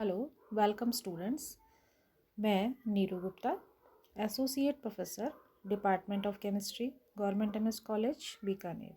Hello, welcome students. मैं Neeru Gupta, associate professor, department of chemistry, government MS college, Bikaner.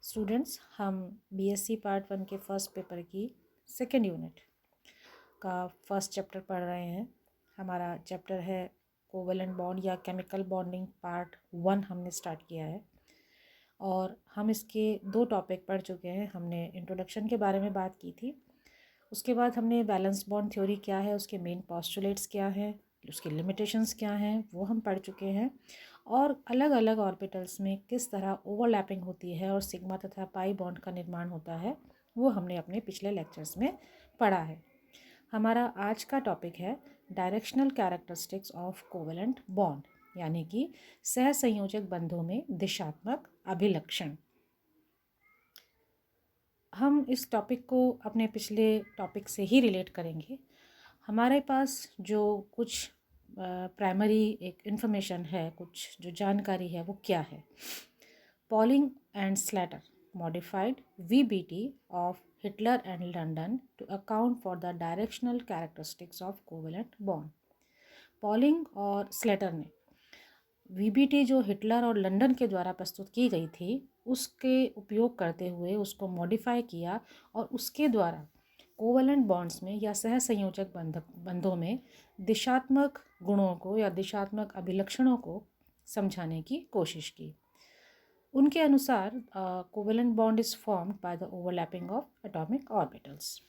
Students, हम BSc part 1 के first paper की second unit का first chapter पढ़ रहे हैं। हमारा चैप्टर है कोवेलेंट बॉन्ड या केमिकल बॉन्डिंग पार्ट 1 हमने स्टार्ट किया है और हम इसके 2 टॉपिक पढ़ चुके हैं। हमने इंट्रोडक्शन के बारे में बात की थी, उसके बाद हमने बैलेंस बॉन्ड थ्योरी क्या है, उसके मेन पॉस्टुलेट्स क्या हैं, उसके लिमिटेशंस क्या हैं, वो हम पढ़ चुके हैं। और अलग अलग ऑर्बिटल्स में किस तरह ओवरलैपिंग होती है और सिग्मा तथा पाई बॉन्ड का निर्माण होता है, वो हमने अपने पिछले लेक्चर्स में पढ़ा है। हमारा आज का टॉपिक है directional characteristics of covalent bond, यानी कि सहसंयोजक बंधों में दिशात्मक अभिलक्षण। हम इस टॉपिक को अपने पिछले टॉपिक से ही रिलेट करेंगे। हमारे पास जो कुछ प्राइमरी एक इन्फॉर्मेशन है, कुछ जो जानकारी है, वो क्या है। Polling and Slater modified VBT of Hitler and London to account for the directional characteristics of covalent bond. Polling और स्लेटर ने VBT जो हिटलर और लंदन के द्वारा प्रस्तुत की गई थी, उसके उपयोग करते हुए उसको मॉडिफाई किया और उसके द्वारा कोवलेंट बॉन्ड्स में या सहसंयोजक बंधों में दिशात्मक गुणों को या दिशात्मक अभिलक्षणों को समझाने की कोशिश की। उनके अनुसार covalent bond is formed by the overlapping of atomic orbitals.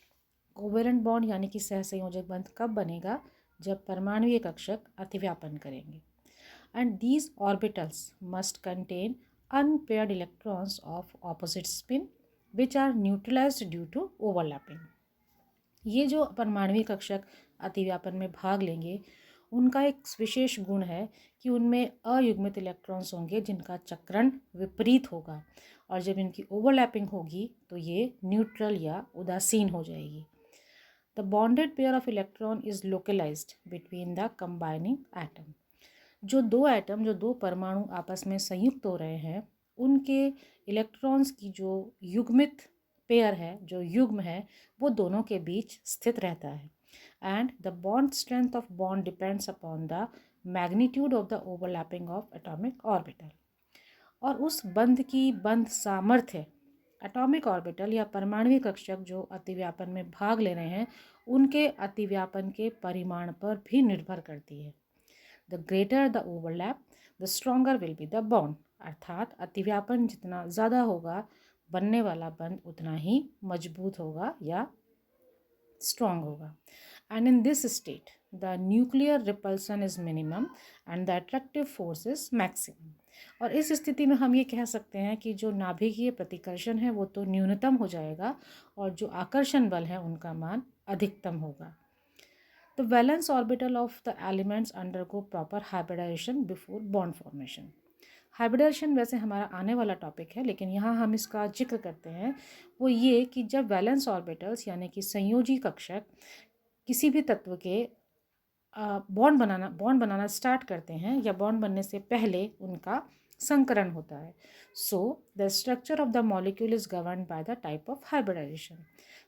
Covalent bond यानी कि सहसंयोजक बंध कब बनेगा? जब परमाणुीय कक्षक अतिव्यापन करेंगे। And these orbitals must contain unpaired electrons of opposite spin which are neutralized due to overlapping. ये जो परमाणुीय कक्षक अतिव्यापन में भाग लेंगे, उनका एक विशेष गुण है कि उनमें अयुग्मित इलेक्ट्रॉन्स होंगे जिनका चक्रण विपरीत होगा, और जब इनकी ओवरलैपिंग होगी तो ये न्यूट्रल या उदासीन हो जाएगी। The bonded pair of electron is localized between the combining atom. जो दो परमाणु आपस में संयुक्त हो रहे हैं, उनके इलेक्ट्रॉन्स की जो युग्मित पेयर है, जो युग्म है, वो दोनों के बीच स्थित रहता है। And the bond strength of bond depends upon the magnitude of the overlapping of atomic orbital. और उस बंध की बंध सामर्थ्य एटॉमिक ऑर्बिटल या परमाणुीय कक्षक जो अतिव्यापन में भाग ले रहे हैं, उनके अतिव्यापन के परिमाण पर भी निर्भर करती है। The greater the overlap the stronger will be the bond. अर्थात अतिव्यापन जितना ज़्यादा होगा, बनने वाला बंध उतना ही मजबूत होगा या स्ट्रॉन्ग होगा। And in this state the nuclear repulsion is minimum and the attractive force is maximum. और इस स्थिति में हम ये कह सकते हैं कि जो नाभिकीय प्रतिकर्षण है वो तो न्यूनतम हो जाएगा और जो आकर्षण बल है उनका मान अधिकतम होगा। The valence orbital of the elements undergo proper hybridization before bond formation. Hybridization वैसे हमारा आने वाला टॉपिक है, लेकिन यहाँ हम इसका जिक्र करते हैं वो ये कि जब वैलेंस ऑर्बिटल्स यानी कि संयोजी कक्षक किसी भी तत्व के बॉन्ड बनाना स्टार्ट करते हैं या बॉन्ड बनने से पहले उनका संकरण होता है। So the structure of the molecule is govern by the type of hybridization.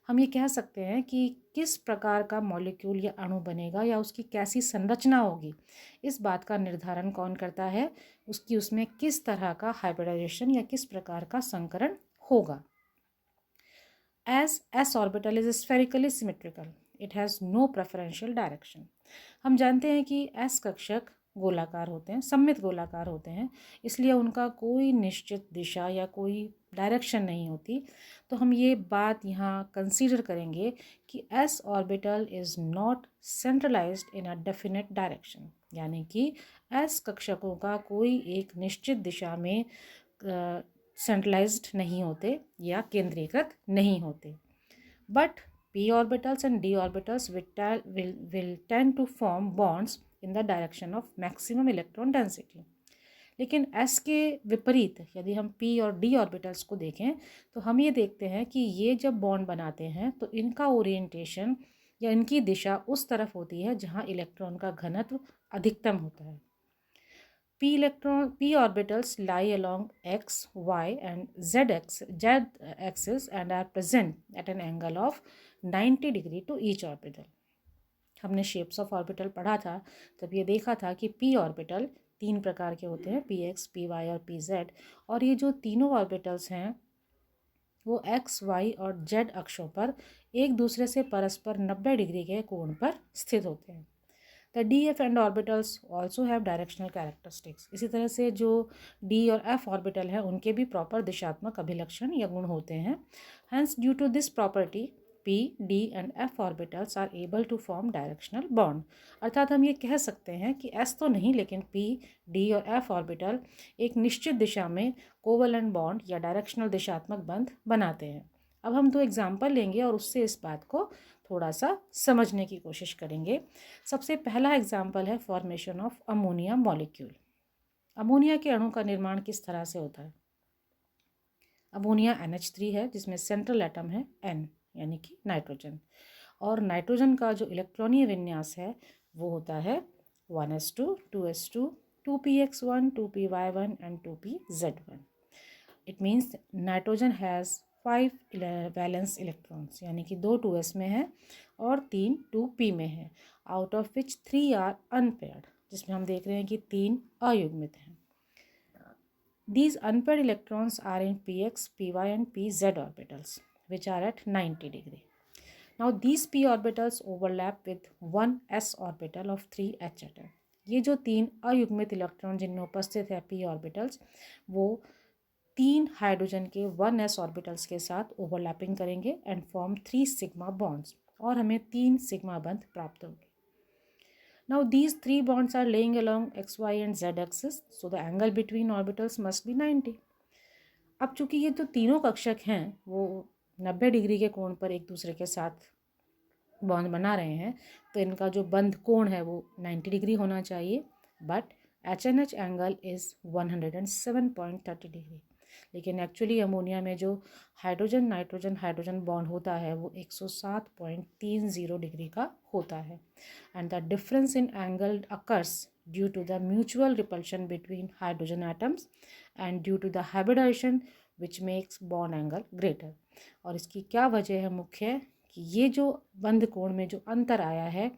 हम ये कह सकते हैं कि किस प्रकार का मॉलिक्यूल या अणु बनेगा या उसकी कैसी संरचना होगी, इस बात का निर्धारण कौन करता है? उसमें किस तरह का हाइब्रिडाइजेशन या किस प्रकार का संकरण होगा। As s orbital is spherically symmetrical, it has no preferential direction. हम जानते हैं कि एस कक्षक गोलाकार होते हैं, सममित गोलाकार होते हैं, इसलिए उनका कोई निश्चित दिशा या कोई डायरेक्शन नहीं होती। तो हम ये बात यहाँ कंसीडर करेंगे कि S orbital is not centralised in a definite direction, यानी कि एस कक्षकों का कोई एक निश्चित दिशा में सेंट्रलाइज्ड नहीं होते या केंद्रीकृत नहीं होते। But p orbitals and d orbitals will tend to form bonds in the direction of maximum electron density. लेकिन s के विपरीत यदि हम p और d ऑर्बिटल्स को देखें तो हम ये देखते हैं कि ये जब बॉन्ड बनाते हैं तो इनका ओरिएंटेशन या इनकी दिशा उस तरफ होती है जहाँ इलेक्ट्रॉन का घनत्व अधिकतम होता है। p orbitals lie along x, y and z axis and are present at an angle of 90 degree to each orbital. हमने शेप्स ऑफ ऑर्बिटल पढ़ा था, तब ये देखा था कि पी ऑर्बिटल 3 प्रकार के होते हैं, पी एक्स, पी वाई और पी जेड। और ये जो तीनों ऑर्बिटल्स हैं वो एक्स, वाई और जेड अक्षों पर एक दूसरे से परस्पर 90 डिग्री के कोण पर स्थित होते हैं। The D F and orbitals also have directional characteristics. इसी तरह से जो डी और एफ ऑर्बिटल है उनके भी प्रॉपर दिशात्मक अभिलक्षण या गुण होते हैं। Hence due to this property p, d and f orbitals are able to form directional bond. अर्थात हम ये कह सकते हैं कि एस तो नहीं लेकिन पी, डी और एफ ऑर्बिटल एक निश्चित दिशा में कोवलेंट बॉन्ड या डायरेक्शनल दिशात्मक बंध बनाते हैं। अब हम 2 एग्जाम्पल लेंगे और उससे इस बात को थोड़ा सा समझने की कोशिश करेंगे। सबसे पहला एग्जाम्पल है formation of ammonia molecule. Ammonia के अणु का निर्माण किस तरह से होता है? अमोनिया NH3 है जिसमें सेंट्रल एटम है N यानी कि नाइट्रोजन, और नाइट्रोजन का जो इलेक्ट्रॉनीय विन्यास है वो होता है 1s2, 2s2, 2px1, 2py1 and 2pz1। It means nitrogen has 5 valence electrons, यानी कि 2 2s में है और 3 2p में है, out of which 3 are unpaired, जिसमें हम देख रहे हैं कि 3 अयुग्मित हैं। These unpaired electrons are in px, py and pz orbitals which are at 90 degree. Now these p orbitals overlap with one s orbital of 3 h atom. ये जो 3 अयुग्मित electron जिनमें उपस्थित है p ऑर्बिटल्स वो 3 हाइड्रोजन के 1s ऑर्बिटल्स के साथ overlapping करेंगे एंड फॉर्म 3 सिग्मा बॉन्ड्स, और हमें 3 सिग्मा बंध प्राप्त होंगे। Now these 3 bonds are laying along x, y and z axis, so the angle between orbitals must be 90. अब चूंकि ये जो तीनों कक्षक हैं वो 90 डिग्री के कोण पर एक दूसरे के साथ बॉन्ड बना रहे हैं, तो इनका जो बंध कोण है वो 90 डिग्री होना चाहिए, but HNH angle is 107.30 degree. लेकिन एक्चुअली अमोनिया में जो हाइड्रोजन नाइट्रोजन बॉन्ड होता है वो 107.30 डिग्री का होता है, and the difference in angle occurs due to the mutual repulsion between hydrogen atoms and due to the hybridization which makes bond angle greater. और इसकी क्या वजह है मुख्य कि ये जो बंध कोण में जो अंतर आया है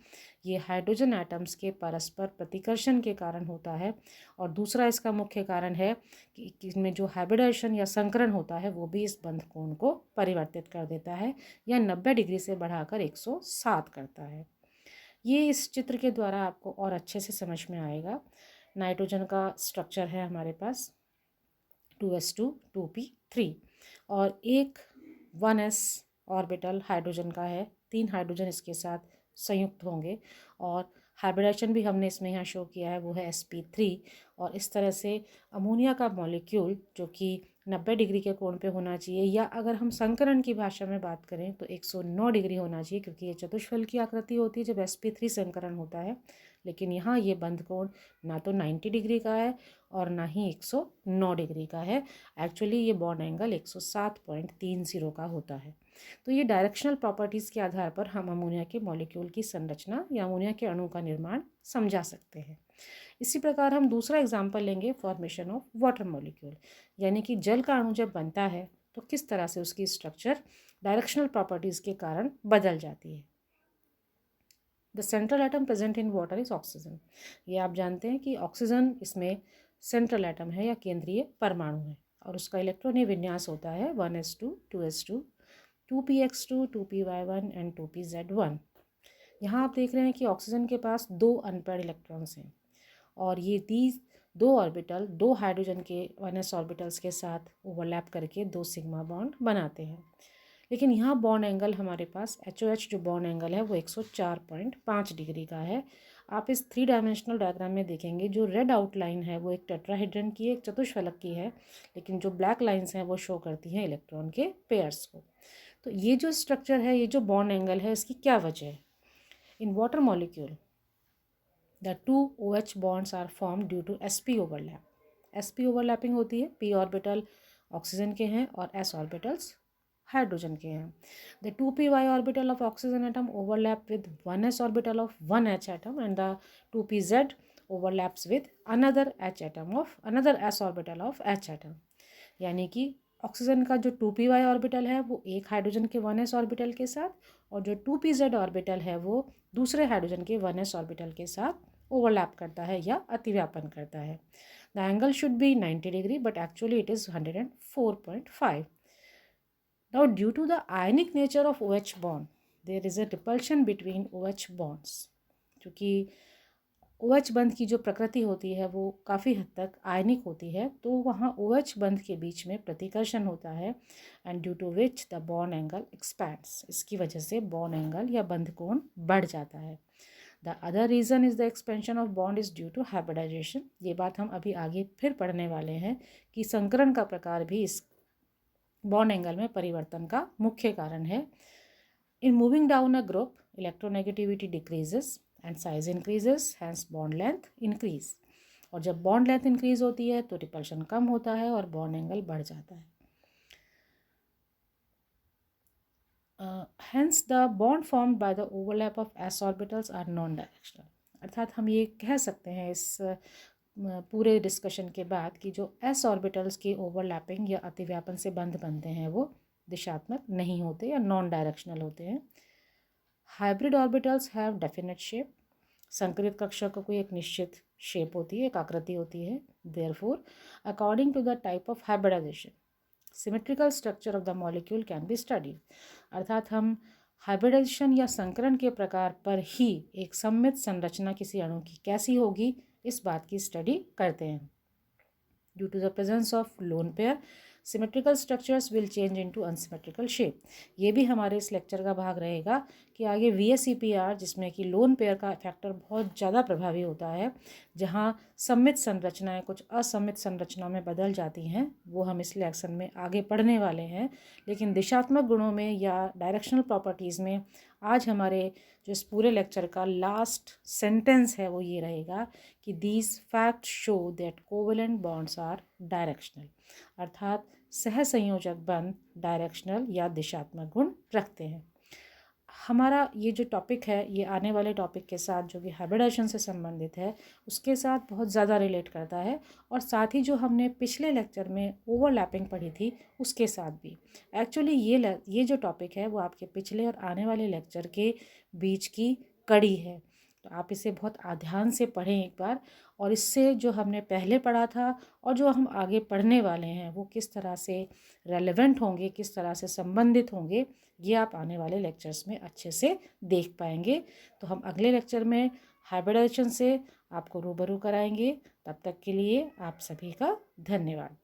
ये हाइड्रोजन एटम्स के परस्पर प्रतिकर्षण के कारण होता है, और दूसरा इसका मुख्य कारण है कि इसमें जो हाइब्रिडाइजेशन या संकरण होता है वो भी इस बंध कोण को परिवर्तित कर देता है या 90 डिग्री से बढ़ाकर 107 करता है। ये इस चित्र के द्वारा आपको और अच्छे से समझ में आएगा। नाइट्रोजन का स्ट्रक्चर है हमारे पास 2s2, 2p3 और एक 1s ऑर्बिटल हाइड्रोजन का है, 3 हाइड्रोजन इसके साथ संयुक्त होंगे, और हाइब्रिडाइजेशन भी हमने इसमें यहाँ शो किया है वो है sp3। और इस तरह से अमोनिया का मॉलिक्यूल जो कि 90 डिग्री के कोण पे होना चाहिए, या अगर हम संकरण की भाषा में बात करें तो 109 डिग्री होना चाहिए, क्योंकि ये चतुष्फल की आकृति होती है जब sp3 संकरण होता है। लेकिन यहाँ ये बंध कोण ना तो 90 डिग्री का है और ना ही 109 डिग्री का है। एक्चुअली ये बॉन्ड एंगल 107.30 का होता है। तो ये डायरेक्शनल प्रॉपर्टीज़ के आधार पर हम अमोनिया के मॉलिक्यूल की संरचना या अमोनिया के अणु का निर्माण समझा सकते हैं। इसी प्रकार हम दूसरा एग्जाम्पल लेंगे फॉर्मेशन ऑफ वाटर मॉलिक्यूल, यानी कि जल का अणु जब बनता है तो किस तरह से उसकी स्ट्रक्चर डायरेक्शनल प्रॉपर्टीज़ के कारण बदल जाती है। The central atom present in water is oxygen. ये आप जानते हैं कि ऑक्सीजन इसमें सेंट्रल एटम है या केंद्रीय परमाणु है, और उसका इलेक्ट्रॉनीय विन्यास होता है 1s2, 2s2, 2px2, 2py1 and 2pz1। यहाँ आप देख रहे हैं कि ऑक्सीजन के पास 2 अनपेयर्ड इलेक्ट्रॉन्स हैं, और ये 2 ऑर्बिटल 2 हाइड्रोजन के 1s ऑर्बिटल्स के साथ ओवरलैप करके 2 सिग्मा बॉन्ड बनाते हैं। लेकिन यहाँ बॉन्ड एंगल हमारे पास HOH जो बॉन्ड एंगल है वो 104.5 डिग्री का है। आप इस 3 डायमेंशनल डायग्राम में देखेंगे जो रेड आउटलाइन है वो एक टेट्राहेड्रन की एक चतुष्फलक की है, लेकिन जो ब्लैक लाइंस हैं वो शो करती हैं इलेक्ट्रॉन के पेयर्स को। तो ये जो स्ट्रक्चर है, ये जो बॉन्ड एंगल है, इसकी क्या वजह है? In water molecule the 2 OH bonds are form due to sp overlap. sp overlapping होती है, p ऑर्बिटल ऑक्सीजन के हैं और s ऑर्बिटल्स हाइड्रोजन के हैं। The 2py orbital of oxygen atom overlap with 1s orbital of 1h atom and the 2pz overlaps with another s orbital of h atom. यानी कि oxygen का जो 2p orbital है वो एक हाइड्रोजन के 1s ऑर्बिटल के साथ, और जो 2pz ऑर्बिटल है वो दूसरे हाइड्रोजन के 1s ऑर्बिटल के साथ ओवरलैप करता है या अतिव्यापन करता है। The angle should be 90 degree but actually it is 104.5। Now, due to the ionic nature of OH bond, there is a repulsion between OH bonds। क्योंकि OH बंध की जो प्रकृति होती है वो काफ़ी हद तक आयनिक होती है, तो वहाँ OH बंध के बीच में प्रतिकर्षण होता है, and due to which the bond angle expands. इसकी वजह से बॉन्ड एंगल या बंध कोण बढ़ जाता है। The other reason is the expansion of bond is due to hybridization. ये बात हम अभी आगे फिर पढ़ने वाले हैं कि संकरण का प्रकार भी इस बॉन्ड एंगल में परिवर्तन का मुख्य कारण है। In moving down a group electronegativity decreases and size increases, hence bond length increase. और जब बॉन्ड लेंथ इंक्रीज होती है तो रिपल्शन कम होता है और बॉन्ड एंगल बढ़ जाता है। Hence the bond formed by the overlap of s orbitals are non directional. अर्थात हम ये कह सकते हैं इस पूरे डिस्कशन के बाद कि जो एस ऑर्बिटल्स के ओवरलैपिंग या अतिव्यापन से बंध बनते हैं वो दिशात्मक नहीं होते या नॉन डायरेक्शनल होते हैं। Hybrid orbitals have definite shape. संकरित कक्षा को कोई एक निश्चित शेप होती है, एक आकृति होती है। Therefore according to the type of hybridization symmetrical structure of the molecule can be studied. अर्थात हम हाइब्रिडाइजेशन या संकरण के प्रकार पर ही एक सममित संरचना किसी अणु की कैसी होगी इस बात की स्टडी करते हैं। Due to the presence of lone pair symmetrical structures will change into unsymmetrical shape. ये भी हमारे इस लेक्चर का भाग रहेगा कि आगे VSEPR जिसमें कि लोन पेयर का फैक्टर बहुत ज़्यादा प्रभावी होता है, जहाँ सममित संरचनाएं कुछ असममित संरचनाओं में बदल जाती हैं, वो हम इस लेक्शन में आगे पढ़ने वाले हैं। लेकिन दिशात्मक गुणों में या डायरेक्शनल प्रॉपर्टीज़ में आज हमारे जो इस पूरे लेक्चर का लास्ट सेंटेंस है वो ये रहेगा कि these fact show that covalent bonds are directional. अर्थात सहसंयोजक बंध डायरेक्शनल या दिशात्मक गुण रखते हैं। हमारा ये जो टॉपिक है ये आने वाले टॉपिक के साथ जो कि हाइब्रिडाइजेशन से संबंधित है उसके साथ बहुत ज़्यादा रिलेट करता है, और साथ ही जो हमने पिछले लेक्चर में ओवरलैपिंग पढ़ी थी उसके साथ भी। एक्चुअली ये जो टॉपिक है वो आपके पिछले और आने वाले लेक्चर के बीच की कड़ी है, तो आप इसे बहुत ध्यान से पढ़ें एक बार, और इससे जो हमने पहले पढ़ा था और जो हम आगे पढ़ने वाले हैं वो किस तरह से रेलेवेंट होंगे, किस तरह से संबंधित होंगे, ये आप आने वाले लेक्चर्स में अच्छे से देख पाएंगे। तो हम अगले लेक्चर में हाइब्रिडाइजेशन से आपको रूबरू कराएंगे। तब तक के लिए आप सभी का धन्यवाद।